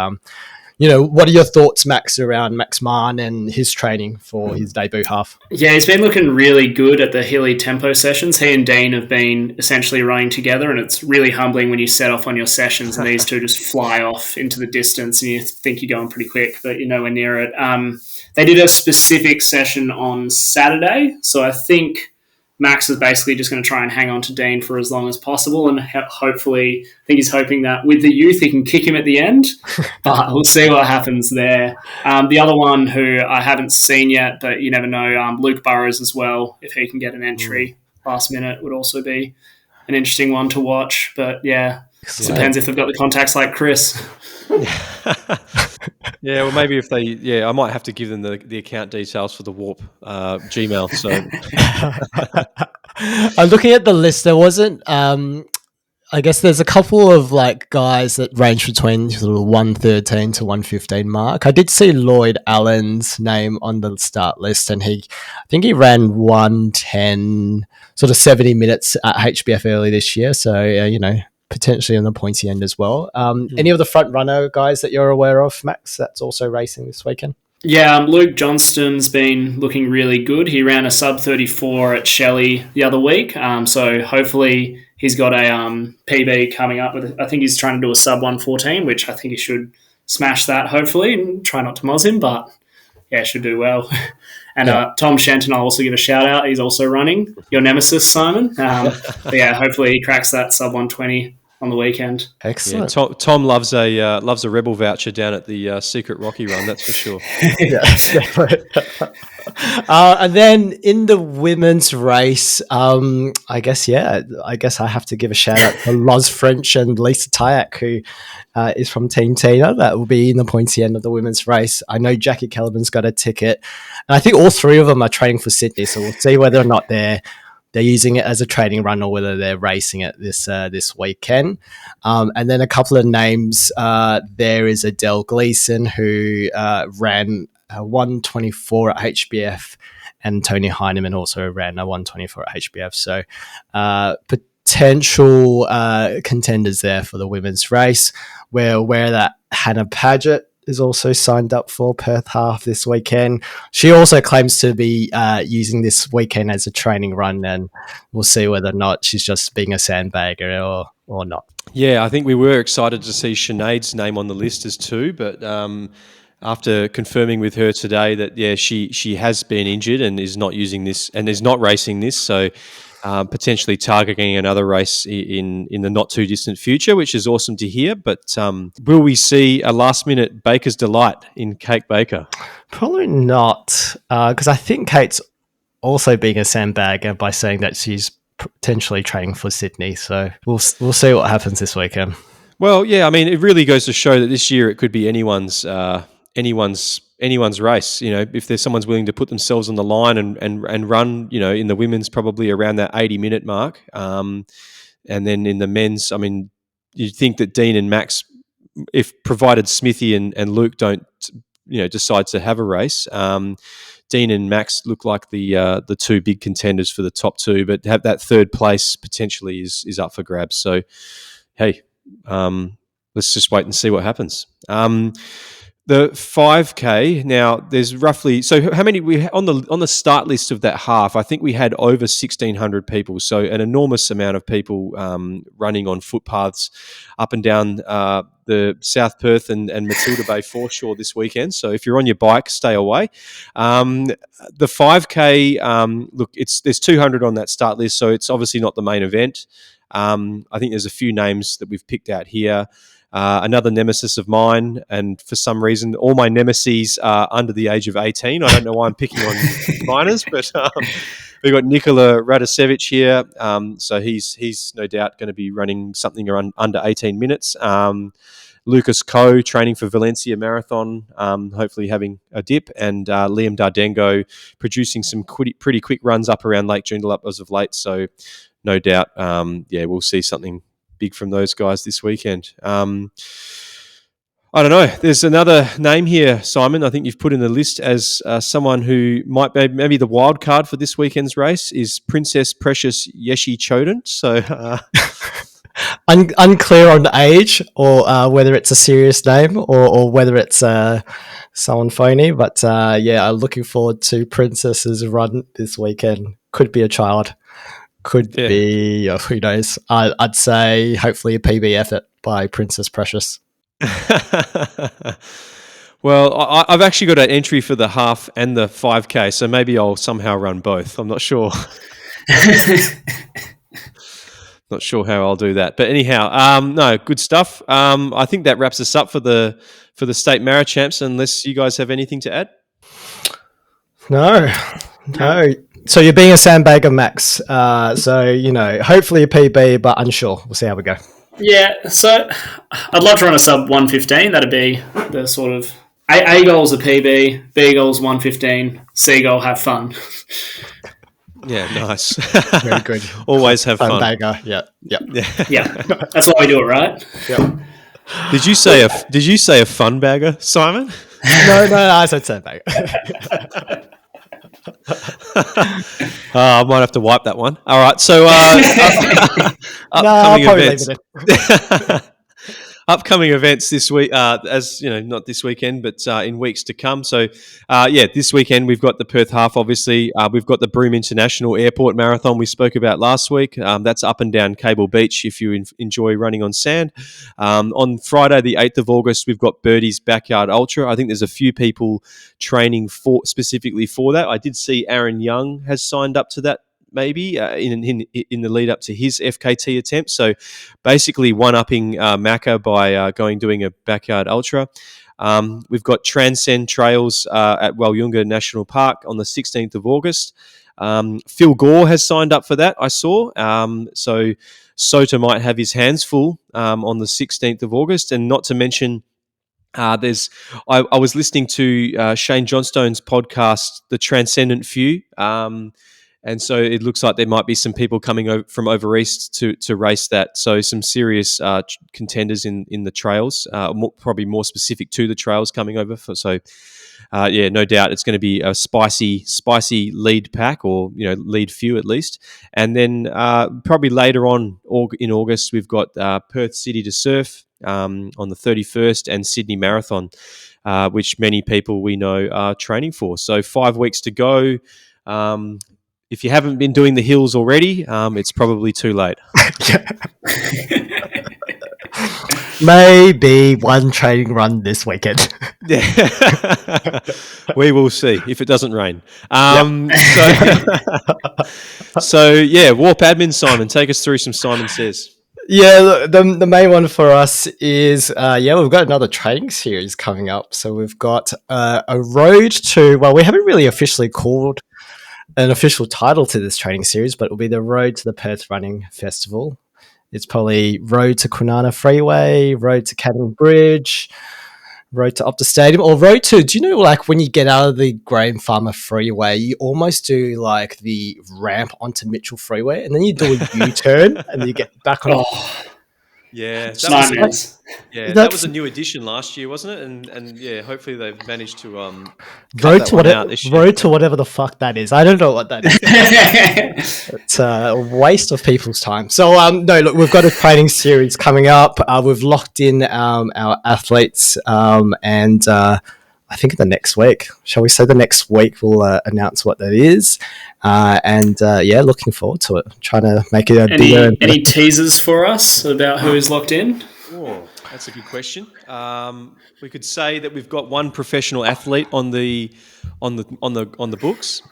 what are your thoughts, Max, around Max Mahon and his training for his debut half? Yeah, he's been looking really good at the hilly tempo sessions. He and Dean have been essentially running together, and it's really humbling when you set off on your sessions and these two just fly off into the distance and you think you're going pretty quick, but you're nowhere near it. They did a specific session on Saturday, so I think Max is basically just going to try and hang on to Dean for as long as possible, and hopefully, I think he's hoping that with the youth he can kick him at the end, but we'll see what happens there. The other one who I haven't seen yet, but you never know, Luke Burrows as well, if he can get an entry last minute, would also be an interesting one to watch. But yeah, it depends if they've got the contacts like Chris. Yeah, well, maybe if I might have to give them the account details for the Warp Gmail. So, I'm looking at the list. There wasn't. I guess there's a couple of guys that range between sort of 113 to 115 mark. I did see Lloyd Allen's name on the start list, and I think he ran 110, sort of 70 minutes at HBF early this year. So potentially in the pointy end as well. Any of the front runner guys that you're aware of, Max, that's also racing this weekend? Yeah, Luke Johnston's been looking really good. He ran a sub 34 at Shelley the other week. So hopefully he's got a PB coming up. I think he's trying to do a sub 114, which I think he should smash that, hopefully, and try not to moz him, but yeah, should do well. And Tom Shenton, I'll also give a shout out. He's also running. Your nemesis, Simon. But yeah, hopefully he cracks that sub 120 on the weekend. Excellent. Yeah, Tom loves a Rebel voucher down at the Secret Rocky Run, that's for sure. And then in the women's race, I guess I have to give a shout out to Loz French and Lisa Tyack, who is from Team Tina. That will be in the pointy end of the women's race. I know Jackie Caliban's got a ticket, and I think all three of them are training for Sydney, so we'll see whether or not they're using it as a training run or whether they're racing it this weekend. And then a couple of names. There is Adele Gleason, who ran a 124 at HBF, and Tony Heineman also ran a 124 at HBF. So potential contenders there for the women's race. We're aware that Hannah Paget is also signed up for Perth Half this weekend. She also claims to be using this weekend as a training run, and we'll see whether or not she's just being a sandbagger or not. Yeah, I think we were excited to see Sinead's name on the list as two, but after confirming with her today that, she has been injured and is not using this and is not racing this, so potentially targeting another race in the not too distant future, which is awesome to hear. But will we see a last minute Baker's Delight in Kate Baker? Probably not, because I think Kate's also being a sandbagger by saying that she's potentially training for Sydney. So we'll see what happens this weekend. Well, yeah, I mean, it really goes to show that this year it could be anyone's race. You know, if there's someone's willing to put themselves on the line and run, you know, in the women's probably around that 80-minute mark. And then in the men's, I mean, you'd think that Dean and Max, if provided Smithy and Luke don't, decide to have a race, Dean and Max look like the two big contenders for the top two, but have that third place potentially is up for grabs. So, hey, let's just wait and see what happens. The 5K now, there's roughly, so how many we on the start list of that half? I think we had over 1,600 people, so an enormous amount of people running on footpaths up and down the South Perth and Matilda Bay foreshore this weekend. So if you're on your bike, stay away. The 5K, look, there's 200 on that start list, so it's obviously not the main event. I think there's a few names that we've picked out here. Another nemesis of mine, and for some reason, all my nemeses are under the age of 18. I don't know why I'm picking on minors, but we've got Nikola Radosevich here. So he's no doubt going to be running something around under 18 minutes. Lucas Coe training for Valencia Marathon, hopefully having a dip, and Liam Dardengo producing some pretty quick runs up around Lake Joondalup as of late. So no doubt, we'll see something big from those guys this weekend. I don't know. There's another name here, Simon, I think you've put in the list as someone who might be maybe the wild card for this weekend's race is Princess Precious Yeshi Choden. So unclear on age or whether it's a serious name or whether it's someone phony. But I'm looking forward to Princess's run this weekend. Could be a child. Could be, who knows? I'd say hopefully a PB effort by Princess Precious. Well, I've actually got an entry for the half and the 5K, so maybe I'll somehow run both. I'm not sure. Not sure how I'll do that. But anyhow, no, good stuff. I think that wraps us up for the state Marichamps, unless you guys have anything to add. No. So you're being a sandbagger, Max. Hopefully a PB, but unsure. We'll see how we go. Yeah, so I'd love to run a sub 115. That'd be the sort of A goal's a PB, B goal's 115, C goal have fun. Yeah, nice. Very good. Always have fun. Sandbagger, Yeah. That's why we do it, right? Yep. Did you say a fun bagger, Simon? No, I said sandbagger. I might have to wipe that one. All right, so I'll upcoming probably leave events. it in. Upcoming events this week, as you know, not this weekend, but in weeks to come. So, this weekend we've got the Perth Half. Obviously, we've got the Broome International Airport Marathon we spoke about last week. That's up and down Cable Beach if you enjoy running on sand. On Friday, the 8th of August, we've got Birdie's Backyard Ultra. I think there's a few people training specifically for that. I did see Aaron Young has signed up to that. Maybe in the lead up to his FKT attempt. So basically one-upping Macca by doing a backyard ultra. We've got Transcend Trails at Walyunga National Park on the 16th of August. Phil Gore has signed up for that, I saw. So Sota might have his hands full on the 16th of August. And not to mention, I was listening to Shane Johnstone's podcast, The Transcendent Few. And so it looks like there might be some people coming from over east to race that. So some serious contenders in the trails, probably more specific to the trails coming over. No doubt it's going to be a spicy lead pack, or lead few at least. And then probably later on in August we've got Perth City to Surf on the 31st, and Sydney Marathon, which many people we know are training for. So 5 weeks to go. If you haven't been doing the hills already, it's probably too late. Maybe one training run this weekend. We will see if it doesn't rain. Warp admin, Simon. Take us through some Simon Says. Yeah, the main one for us is, we've got another training series coming up. So we've got a road to, well, we haven't really officially called an official title to this training series, but it'll be the Road to the Perth Running Festival. It's probably Road to Kwinana Freeway, Road to Canning Bridge, Road to Optus Stadium, or Road to, do you know, like when you get out of the Graham Farmer Freeway, you almost do like the ramp onto Mitchell Freeway, and then you do a U-turn and you get back on. Yeah, that was a new addition last year, wasn't it? And hopefully they've managed to road to whatever the fuck that is. I don't know what that is. It's a waste of people's time. So we've got a training series coming up. We've locked in our athletes, and I think the next week, shall we say the next week, we'll announce what that is. Looking forward to it. Trying to make it bigger. Any teasers for us about who is locked in? Oh, that's a good question. We could say that we've got one professional athlete on the books.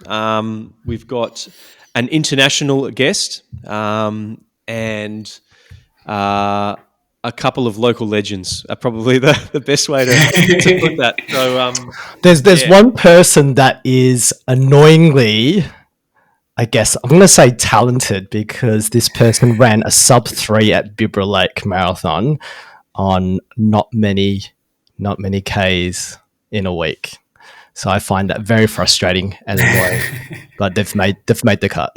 We've got an international guest, and a couple of local legends are probably the best way to put that. So there's one person that is annoyingly, I guess I'm going to say talented, because this person ran a sub 3 at Bibra Lake Marathon on not many Ks in a week. So I find that very frustrating and annoying. But they've made the cut.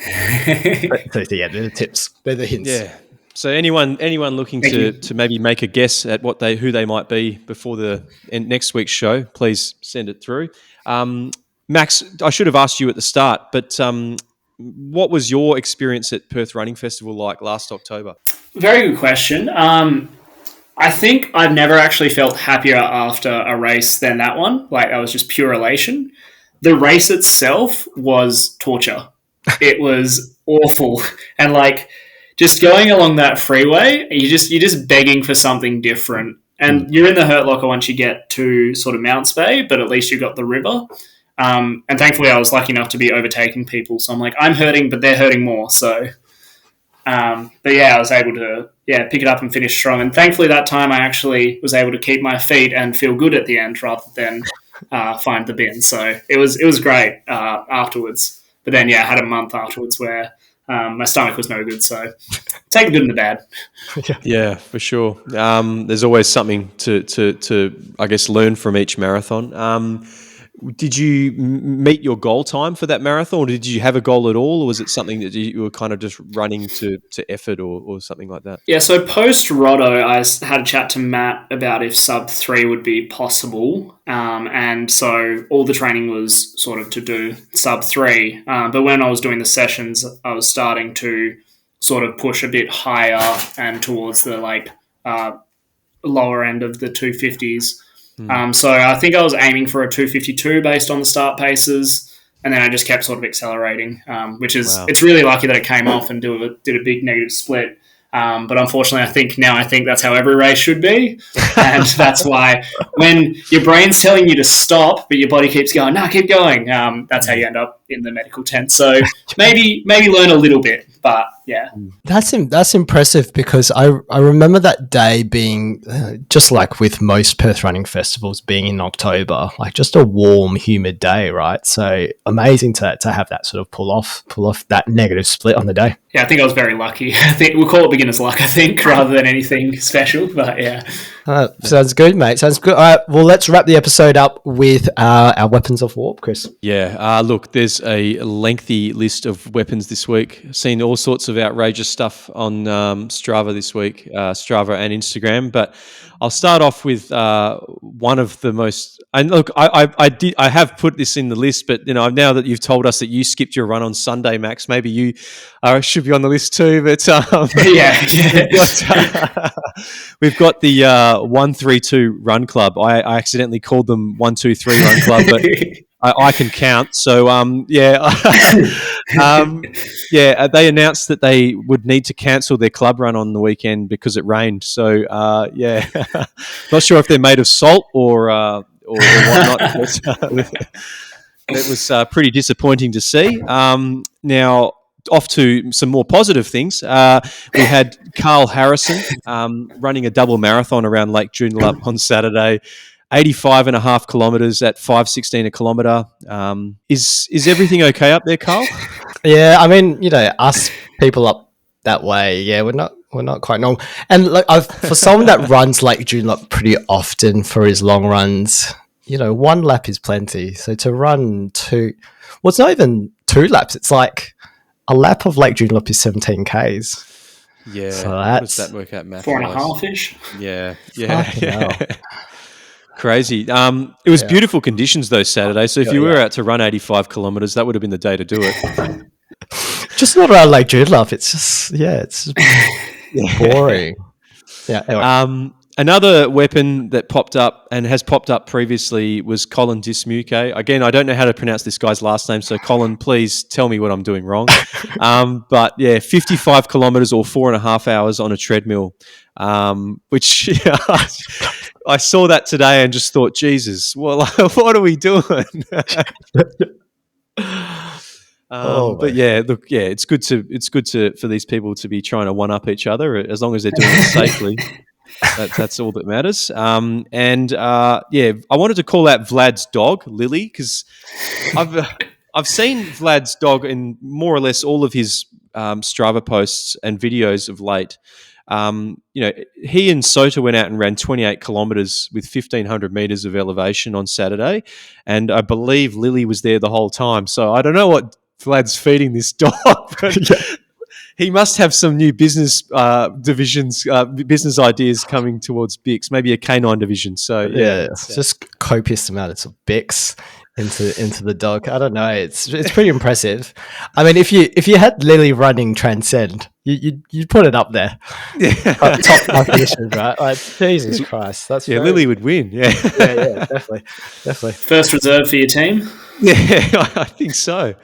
They're the tips. They're the hints. Yeah. So anyone looking to maybe make a guess at who they might be before the next week's show, please send it through. Max, I should have asked you at the start, but what was your experience at Perth Running Festival like last October? Very good question. I think I've never actually felt happier after a race than that one. Like, I was just pure elation. The race itself was torture. It was awful. And like, just going along that freeway, you're just begging for something different. And you're in the hurt locker once you get to sort of Mounts Bay, but at least you got the river. And thankfully I was lucky enough to be overtaking people. So I'm like, I'm hurting, but they're hurting more. So, I was able to pick it up and finish strong. And thankfully that time I actually was able to keep my feet and feel good at the end rather than find the bin. So it was great afterwards. But then, I had a month afterwards where my stomach was no good. So take the good and the bad. Yeah, for sure. There's always something to I guess learn from each marathon. Did you meet your goal time for that marathon, or did you have a goal at all, or was it something that you were kind of just running to effort or something like that? Yeah, so post Rotto, I had a chat to Matt about if sub 3 would be possible. And so all the training was sort of to do sub 3. But when I was doing the sessions, I was starting to sort of push a bit higher and towards the lower end of the 250s. So I think I was aiming for a 252 based on the start paces, and then I just kept sort of accelerating, which is It's really lucky that it came off and did a big negative split. But unfortunately, I think that's how every race should be, and that's why when your brain's telling you to stop, but your body keeps going, no, keep going. That's how you end up in the medical tent. So maybe learn a little bit, but yeah, that's impressive, because I remember that day being just like with most Perth running festivals, being in October, like just a warm, humid day, right? So amazing to have that sort of pull off that negative split on the day. Yeah, I think I was very lucky. I think we'll call it beginner's luck, rather than anything special. But yeah. Sounds good, mate. Sounds good. All right, well, let's wrap the episode up with our weapons of warp, Chris. Yeah, look, there's a lengthy list of weapons this week. Seen all sorts of outrageous stuff on Strava this week, Strava and Instagram. But I'll start off with one of the most. And look, I have put this in the list, but now that you've told us that you skipped your run on Sunday, Max, maybe you should be on the list too. But we've got the 132 Run Club. I accidentally called them 123 Run Club, but I can count. So they announced that they would need to cancel their club run on the weekend because it rained. So not sure if they're made of salt or whatnot. It was pretty disappointing to see. Now, off to some more positive things. We had Carl Harrison running a double marathon around Lake Joondalup on Saturday. 85.5 kilometres at 5:16 a kilometre. Is everything okay up there, Carl? Yeah, I mean, us people up that way, yeah, we're not quite normal. And like, for someone that runs Lake Joondalup pretty often for his long runs, one lap is plenty. So to run it's not even 2 laps. It's like a lap of Lake Joondalup is 17 Ks. Yeah, so how does that work out math-wise? 4.5-ish. Yeah. Crazy. It was beautiful conditions though Saturday. So if you were out to run 85 kilometres, that would have been the day to do it. Just not around Lake Joondalup. It's just it's just boring. Yeah. Anyway. Another weapon that popped up and has popped up previously was Colin Dismuke. Again, I don't know how to pronounce this guy's last name, so Colin, please tell me what I'm doing wrong. But 55 kilometres or 4.5 hours on a treadmill, which I saw that today and just thought, Jesus, well, what are we doing? But look, it's good for these people to be trying to one up each other as long as they're doing it safely. That's all that matters. I wanted to call out Vlad's dog, Lily, because I've seen Vlad's dog in more or less all of his Strava posts and videos of late. He and Sota went out and ran 28 kilometres with 1,500 metres of elevation on Saturday, and I believe Lily was there the whole time. So I don't know what Vlad's feeding this dog, but he must have some new business divisions, business ideas coming towards Bix, maybe a canine division. So it's just copious amounts of Bix into the dog. I don't know. It's pretty impressive. I mean, if you had Lily running Transcend, you'd put it up there. Top competition, right? Like, Jesus Christ, that's Lily would win. Yeah, definitely. First reserve for your team. Yeah, I think so.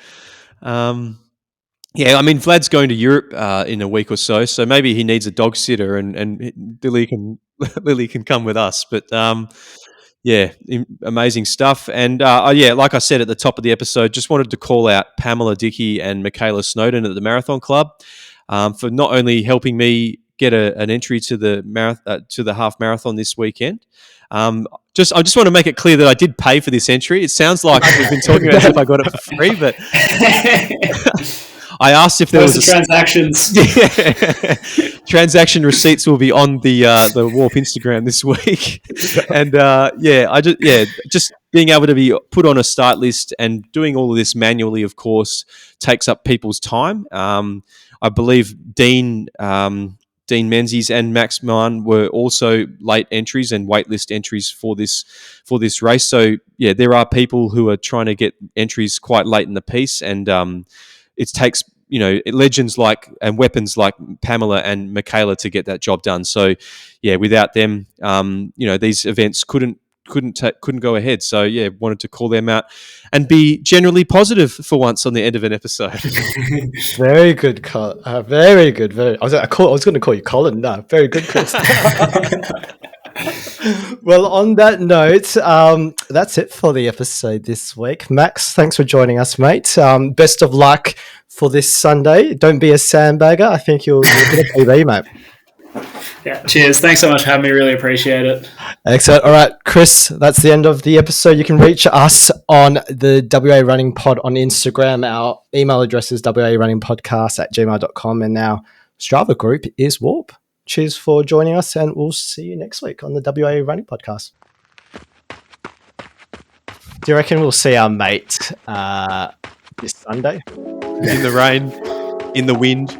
I mean, Vlad's going to Europe in a week or so maybe he needs a dog sitter, and Lily can come with us. But amazing stuff. And like I said at the top of the episode, just wanted to call out Pamela Dickey and Mikaela Snowden at the Marathon Club for not only helping me get an entry to the half marathon this weekend. I just want to make it clear that I did pay for this entry. It sounds like we've been talking about as if I got it for free, but I asked if there was transactions. Transaction receipts will be on the Warp Instagram this week, and just being able to be put on a start list and doing all of this manually, of course, takes up people's time. I believe Dean Menzies and Max Mann were also late entries and waitlist entries for this race. So yeah, there are people who are trying to get entries quite late in the piece, and it takes legends like and weapons like Pamela and Mikaela to get that job done. So yeah, without them, these events couldn't go ahead. So yeah, wanted to call them out and be generally positive for once on the end of an episode. Very good, very good. I was going to call you Colin. No, very good, Chris. Well, on that note, that's it for the episode this week. Max, thanks for joining us, mate. Best of luck for this Sunday. Don't be a sandbagger. I think you'll get a PB, mate. Yeah, cheers. Thanks so much for having me. Really appreciate it. Excellent. All right, Chris, that's the end of the episode. You can reach us on the WA Running Pod on Instagram. Our email address is warunningpodcast@gmail.com, and our Strava group is Warp. Cheers for joining us, and we'll see you next week on the WA Running Podcast. Do you reckon we'll see our mate this Sunday? In the rain, in the wind.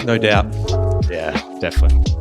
No doubt. Yeah, definitely.